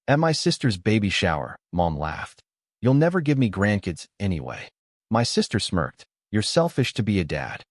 At my sister's baby shower, Mom laughed. You'll never give me grandkids anyway. My sister smirked. You're selfish to be a dad.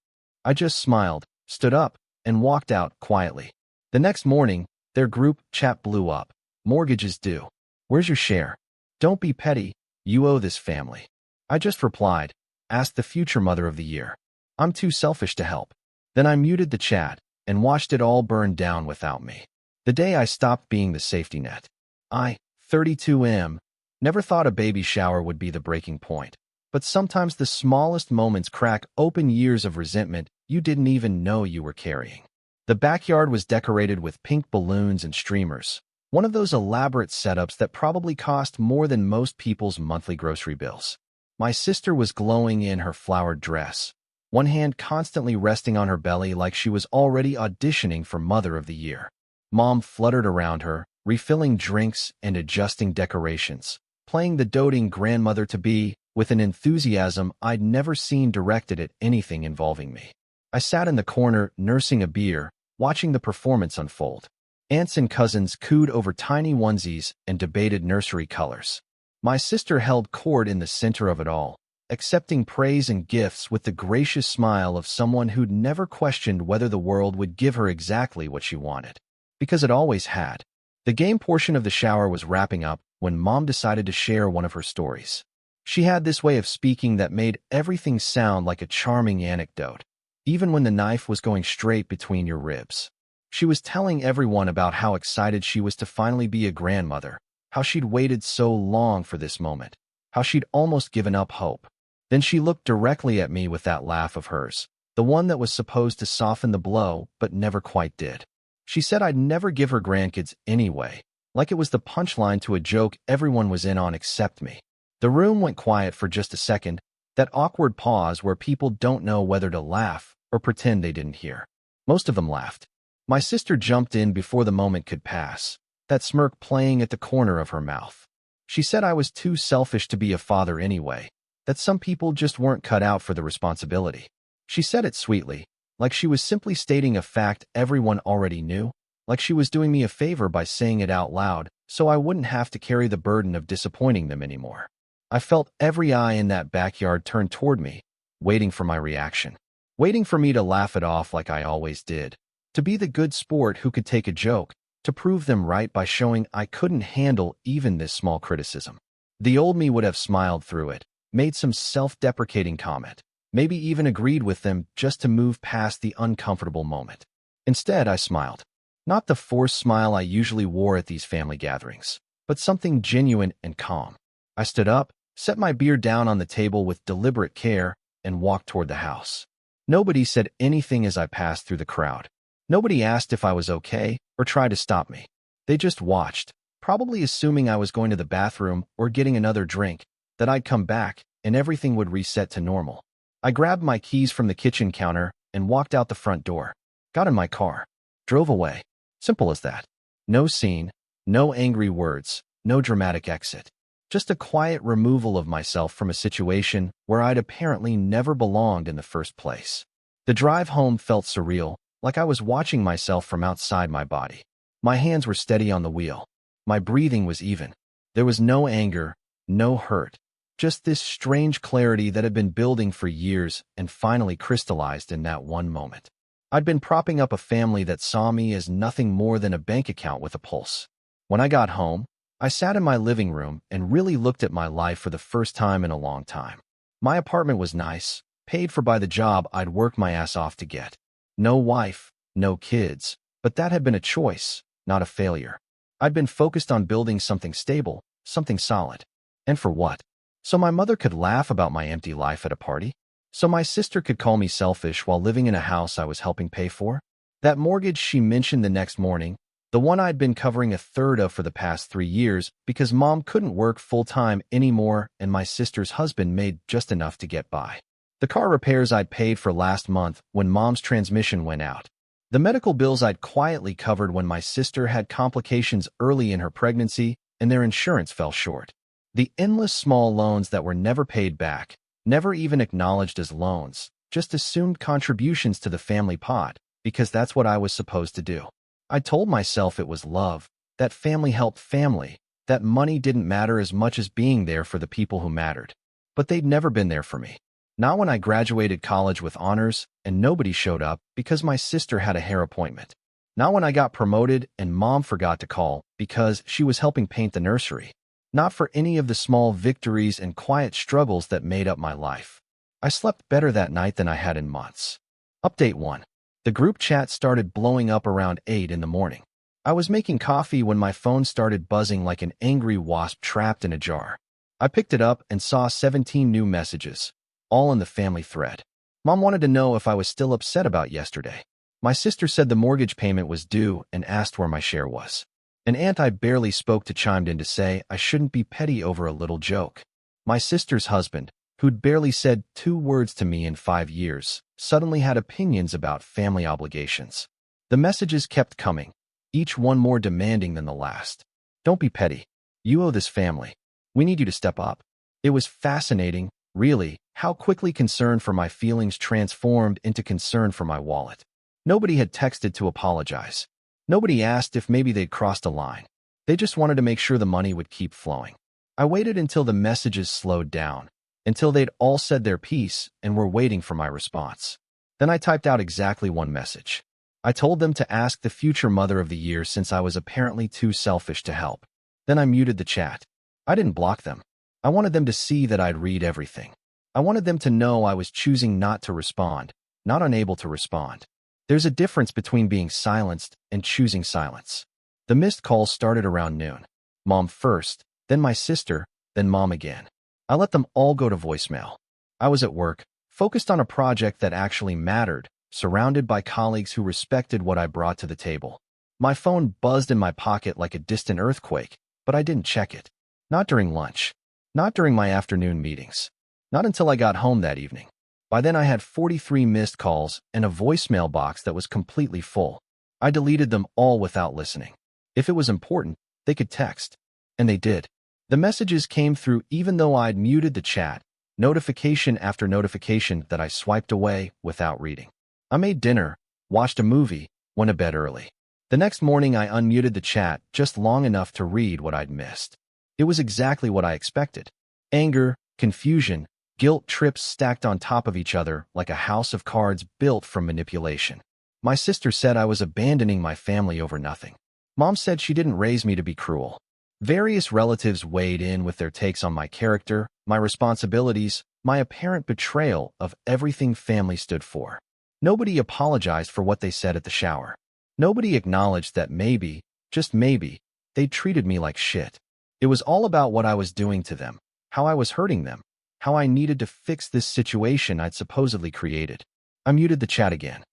I just smiled, stood up, and walked out quietly. The next morning, their group chat blew up. Mortgages due. Where's your share? Don't be petty. You owe this family. I just replied, ask the future mother of the year. I'm too selfish to help. Then I muted the chat and watched it all burn down without me. The day I stopped being the safety net. I, 32M, never thought a baby shower would be the breaking point. But sometimes the smallest moments crack open years of resentment you didn't even know you were carrying. The backyard was decorated with pink balloons and streamers, one of those elaborate setups that probably cost more than most people's monthly grocery bills. My sister was glowing in her flowered dress, one hand constantly resting on her belly like she was already auditioning for Mother of the Year. Mom fluttered around her, refilling drinks and adjusting decorations, playing the doting grandmother-to-be with an enthusiasm I'd never seen directed at anything involving me. I sat in the corner, nursing a beer, watching the performance unfold. Aunts and cousins cooed over tiny onesies and debated nursery colors. My sister held court in the center of it all, accepting praise and gifts with the gracious smile of someone who'd never questioned whether the world would give her exactly what she wanted. Because it always had. The game portion of the shower was wrapping up when Mom decided to share one of her stories. She had this way of speaking that made everything sound like a charming anecdote, even when the knife was going straight between your ribs. She was telling everyone about how excited she was to finally be a grandmother, how she'd waited so long for this moment, how she'd almost given up hope. Then she looked directly at me with that laugh of hers, the one that was supposed to soften the blow but never quite did. She said I'd never give her grandkids anyway, like it was the punchline to a joke everyone was in on except me. The room went quiet for just a second, that awkward pause where people don't know whether to laugh or pretend they didn't hear. Most of them laughed. My sister jumped in before the moment could pass, that smirk playing at the corner of her mouth. She said I was too selfish to be a father anyway, that some people just weren't cut out for the responsibility. She said it sweetly, like she was simply stating a fact everyone already knew, like she was doing me a favor by saying it out loud so I wouldn't have to carry the burden of disappointing them anymore. I felt every eye in that backyard turn toward me, waiting for my reaction, waiting for me to laugh it off like I always did, to be the good sport who could take a joke, to prove them right by showing I couldn't handle even this small criticism. The old me would have smiled through it, made some self-deprecating comment, maybe even agreed with them just to move past the uncomfortable moment. Instead, I smiled. Not the forced smile I usually wore at these family gatherings, but something genuine and calm. I stood up, set my beer down on the table with deliberate care, and walked toward the house. Nobody said anything as I passed through the crowd. Nobody asked if I was okay or tried to stop me. They just watched, probably assuming I was going to the bathroom or getting another drink, that I'd come back and everything would reset to normal. I grabbed my keys from the kitchen counter and walked out the front door, got in my car, drove away. Simple as that. No scene, no angry words, no dramatic exit. Just a quiet removal of myself from a situation where I'd apparently never belonged in the first place. The drive home felt surreal, like I was watching myself from outside my body. My hands were steady on the wheel. My breathing was even. There was no anger, no hurt, just this strange clarity that had been building for years and finally crystallized in that one moment. I'd been propping up a family that saw me as nothing more than a bank account with a pulse. When I got home, I sat in my living room and really looked at my life for the first time in a long time. My apartment was nice, paid for by the job I'd worked my ass off to get. No wife, no kids, but that had been a choice, not a failure. I'd been focused on building something stable, something solid. And for what? So my mother could laugh about my empty life at a party? So my sister could call me selfish while living in a house I was helping pay for? That mortgage she mentioned the next morning, the one I'd been covering a third of for the past 3 years because Mom couldn't work full-time anymore and my sister's husband made just enough to get by. The car repairs I'd paid for last month when Mom's transmission went out. The medical bills I'd quietly covered when my sister had complications early in her pregnancy and their insurance fell short. The endless small loans that were never paid back, never even acknowledged as loans, just assumed contributions to the family pot because that's what I was supposed to do. I told myself it was love, that family helped family, that money didn't matter as much as being there for the people who mattered. But they'd never been there for me. Not when I graduated college with honors and nobody showed up because my sister had a hair appointment. Not when I got promoted and mom forgot to call because she was helping paint the nursery. Not for any of the small victories and quiet struggles that made up my life. I slept better that night than I had in months. Update 1. The group chat started blowing up around 8 in the morning. I was making coffee when my phone started buzzing like an angry wasp trapped in a jar. I picked it up and saw 17 new messages, all in the family thread. Mom wanted to know if I was still upset about yesterday. My sister said the mortgage payment was due and asked where my share was. An aunt I barely spoke to chimed in to say I shouldn't be petty over a little joke. My sister's husband, who'd barely said 2 words to me in 5 years, suddenly had opinions about family obligations. The messages kept coming, each one more demanding than the last. Don't be petty. You owe this family. We need you to step up. It was fascinating, really, how quickly concern for my feelings transformed into concern for my wallet. Nobody had texted to apologize. Nobody asked if maybe they'd crossed a line. They just wanted to make sure the money would keep flowing. I waited until the messages slowed down, until they'd all said their piece and were waiting for my response. Then I typed out exactly one message. I told them to ask the future mother of the year since I was apparently too selfish to help. Then I muted the chat. I didn't block them. I wanted them to see that I'd read everything. I wanted them to know I was choosing not to respond, not unable to respond. There's a difference between being silenced and choosing silence. The missed calls started around noon. Mom first, then my sister, then mom again. I let them all go to voicemail. I was at work, focused on a project that actually mattered, surrounded by colleagues who respected what I brought to the table. My phone buzzed in my pocket like a distant earthquake, but I didn't check it. Not during lunch. Not during my afternoon meetings. Not until I got home that evening. By then I had 43 missed calls and a voicemail box that was completely full. I deleted them all without listening. If it was important, they could text. And they did. The messages came through even though I'd muted the chat, notification after notification that I swiped away without reading. I made dinner, watched a movie, went to bed early. The next morning I unmuted the chat just long enough to read what I'd missed. It was exactly what I expected. Anger, confusion, guilt trips stacked on top of each other like a house of cards built from manipulation. My sister said I was abandoning my family over nothing. Mom said she didn't raise me to be cruel. Various relatives weighed in with their takes on my character, my responsibilities, my apparent betrayal of everything family stood for. Nobody apologized for what they said at the shower. Nobody acknowledged that maybe, just maybe, they treated me like shit. It was all about what I was doing to them, how I was hurting them, how I needed to fix this situation I'd supposedly created. I muted the chat again.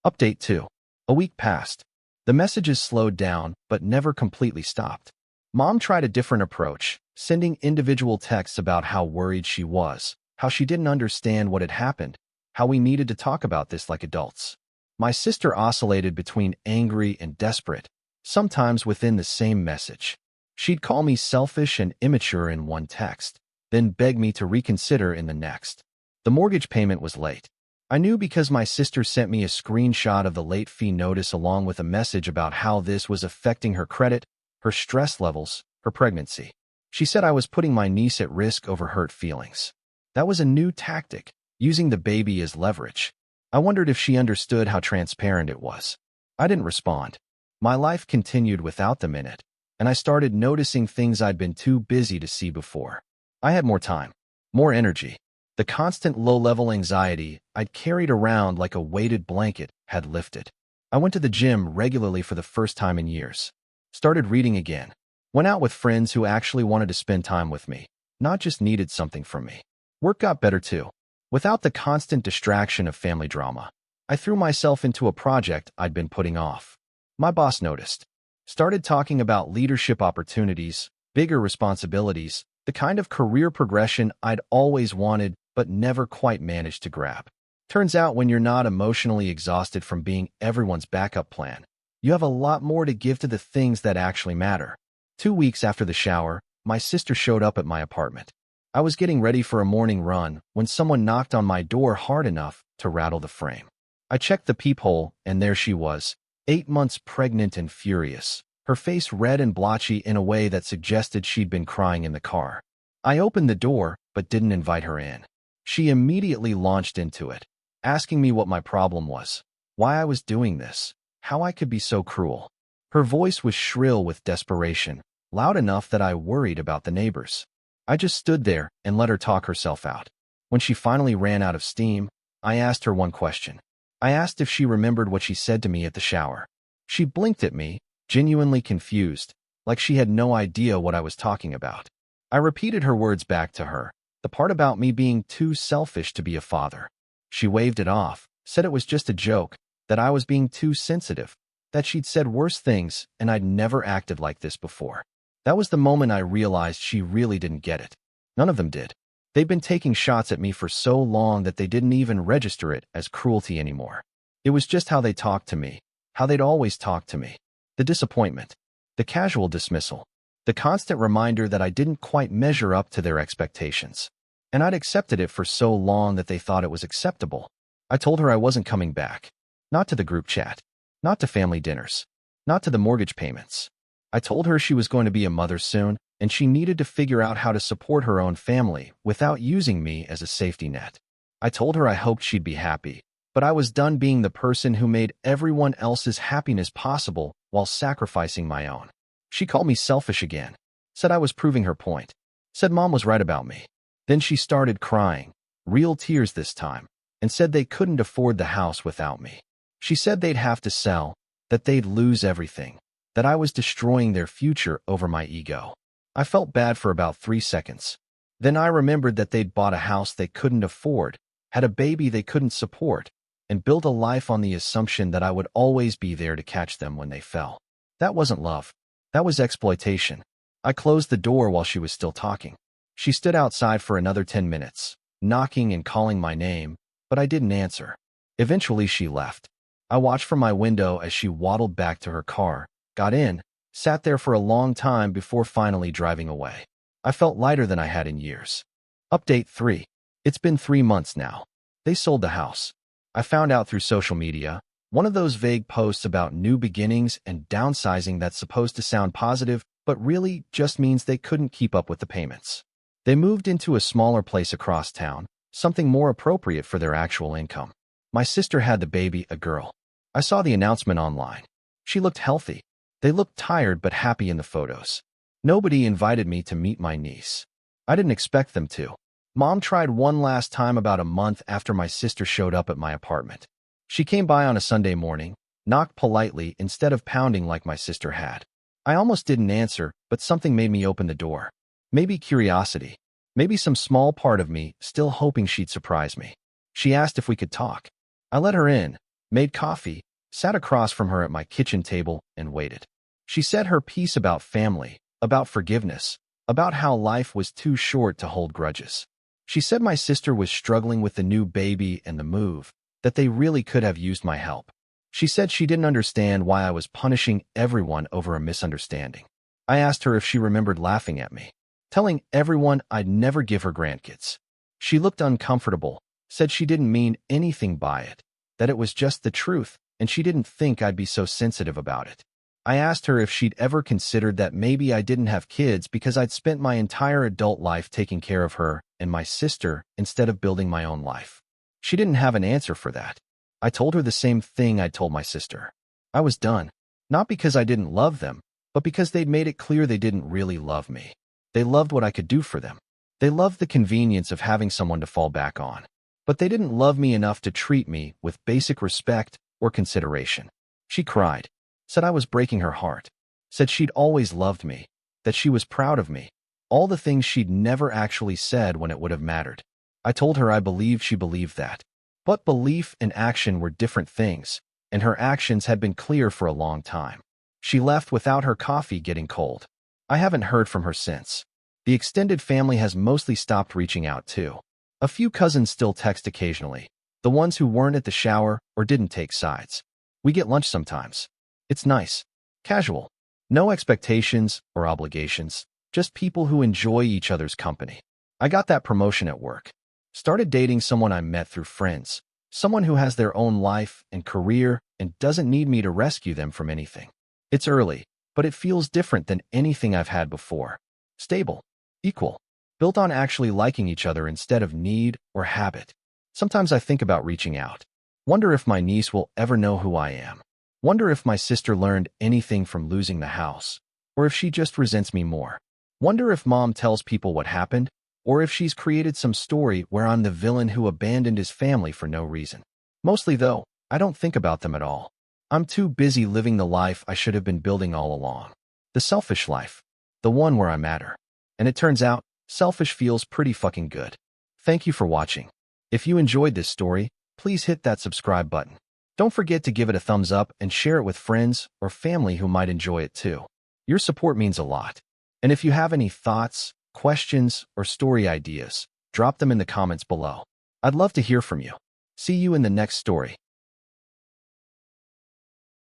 Update 2. A week passed. The messages slowed down, but never completely stopped. Mom tried a different approach, sending individual texts about how worried she was, how she didn't understand what had happened, how we needed to talk about this like adults. My sister oscillated between angry and desperate, sometimes within the same message. She'd call me selfish and immature in one text, then beg me to reconsider in the next. The mortgage payment was late. I knew because my sister sent me a screenshot of the late fee notice along with a message about how this was affecting her credit, her stress levels, her pregnancy. She said I was putting my niece at risk over hurt feelings. That was a new tactic, using the baby as leverage. I wondered if she understood how transparent it was. I didn't respond. My life continued without them in it, and I started noticing things I'd been too busy to see before. I had more time, more energy. The constant low-level anxiety I'd carried around like a weighted blanket had lifted. I went to the gym regularly for the first time in years. Started reading again. Went out with friends who actually wanted to spend time with me, not just needed something from me. Work got better too. Without the constant distraction of family drama, I threw myself into a project I'd been putting off. My boss noticed. Started talking about leadership opportunities, bigger responsibilities, the kind of career progression I'd always wanted but never quite managed to grab. Turns out when you're not emotionally exhausted from being everyone's backup plan, you have a lot more to give to the things that actually matter. 2 weeks after the shower, my sister showed up at my apartment. I was getting ready for a morning run when someone knocked on my door hard enough to rattle the frame. I checked the peephole, and there she was, 8 months pregnant and furious. her face red and blotchy in a way that suggested she'd been crying in the car. I opened the door, but didn't invite her in. She immediately launched into it, asking me what my problem was, why I was doing this, how I could be so cruel. Her voice was shrill with desperation, loud enough that I worried about the neighbors. I just stood there and let her talk herself out. When she finally ran out of steam, I asked her one question. I asked if she remembered what she said to me at the shower. She blinked at me, genuinely confused, like she had no idea what I was talking about. I repeated her words back to her, the part about me being too selfish to be a father. She waved it off, said it was just a joke, that I was being too sensitive, that she'd said worse things and I'd never acted like this before. That was the moment I realized she really didn't get it. None of them did. They'd been taking shots at me for so long that they didn't even register it as cruelty anymore. It was just how they talked to me, how they'd always talked to me. The disappointment, the casual dismissal, the constant reminder that I didn't quite measure up to their expectations. And I'd accepted it for so long that they thought it was acceptable. I told her I wasn't coming back. Not to the group chat. Not to family dinners. Not to the mortgage payments. I told her she was going to be a mother soon, and she needed to figure out how to support her own family without using me as a safety net. I told her I hoped she'd be happy, but I was done being the person who made everyone else's happiness possible while sacrificing my own. She called me selfish again, said I was proving her point, said Mom was right about me. Then she started crying, real tears this time, and said they couldn't afford the house without me. She said they'd have to sell, that they'd lose everything, that I was destroying their future over my ego. I felt bad for about 3 seconds. Then I remembered that they'd bought a house they couldn't afford, had a baby they couldn't support, and built a life on the assumption that I would always be there to catch them when they fell. That wasn't love. That was exploitation. I closed the door while she was still talking. She stood outside for another 10 minutes, knocking and calling my name, but I didn't answer. Eventually she left. I watched from my window as she waddled back to her car, got in, sat there for a long time before finally driving away. I felt lighter than I had in years. Update 3. It's been 3 months now. They sold the house. I found out through social media, one of those vague posts about new beginnings and downsizing that's supposed to sound positive, but really just means they couldn't keep up with the payments. They moved into a smaller place across town, something more appropriate for their actual income. My sister had the baby, a girl. I saw the announcement online. She looked healthy. They looked tired but happy in the photos. Nobody invited me to meet my niece. I didn't expect them to. Mom tried one last time about a month after my sister showed up at my apartment. She came by on a Sunday morning, knocked politely instead of pounding like my sister had. I almost didn't answer, but something made me open the door. Maybe curiosity. Maybe some small part of me still hoping she'd surprise me. She asked if we could talk. I let her in, made coffee, sat across from her at my kitchen table, and waited. She said her piece about family, about forgiveness, about how life was too short to hold grudges. She said my sister was struggling with the new baby and the move, that they really could have used my help. She said she didn't understand why I was punishing everyone over a misunderstanding. I asked her if she remembered laughing at me, telling everyone I'd never give her grandkids. She looked uncomfortable, said she didn't mean anything by it, that it was just the truth, and she didn't think I'd be so sensitive about it. I asked her if she'd ever considered that maybe I didn't have kids because I'd spent my entire adult life taking care of her and my sister instead of building my own life. She didn't have an answer for that. I told her the same thing I'd told my sister. I was done, not because I didn't love them, but because they'd made it clear they didn't really love me. They loved what I could do for them. They loved the convenience of having someone to fall back on. But they didn't love me enough to treat me with basic respect or consideration. She cried, said I was breaking her heart, said she'd always loved me, that she was proud of me, all the things she'd never actually said when it would have mattered. I told her I believed she believed that. But belief and action were different things, and her actions had been clear for a long time. She left without her coffee getting cold. I haven't heard from her since. The extended family has mostly stopped reaching out too. A few cousins still text occasionally, the ones who weren't at the shower or didn't take sides. We get lunch sometimes. It's nice. Casual. No expectations or obligations, just people who enjoy each other's company. I got that promotion at work. Started dating someone I met through friends, someone who has their own life and career and doesn't need me to rescue them from anything. It's early, but it feels different than anything I've had before. Stable, equal, built on actually liking each other instead of need or habit. Sometimes I think about reaching out. Wonder if my niece will ever know who I am. Wonder if my sister learned anything from losing the house, or if she just resents me more. Wonder if mom tells people what happened, or if she's created some story where I'm the villain who abandoned his family for no reason. Mostly, though, I don't think about them at all. I'm too busy living the life I should have been building all along. The selfish life. The one where I matter. And it turns out, selfish feels pretty fucking good. Thank you for watching. If you enjoyed this story, please hit that subscribe button. Don't forget to give it a thumbs up and share it with friends or family who might enjoy it too. Your support means a lot. And if you have any thoughts, questions, or story ideas, drop them in the comments below. I'd love to hear from you. See you in the next story.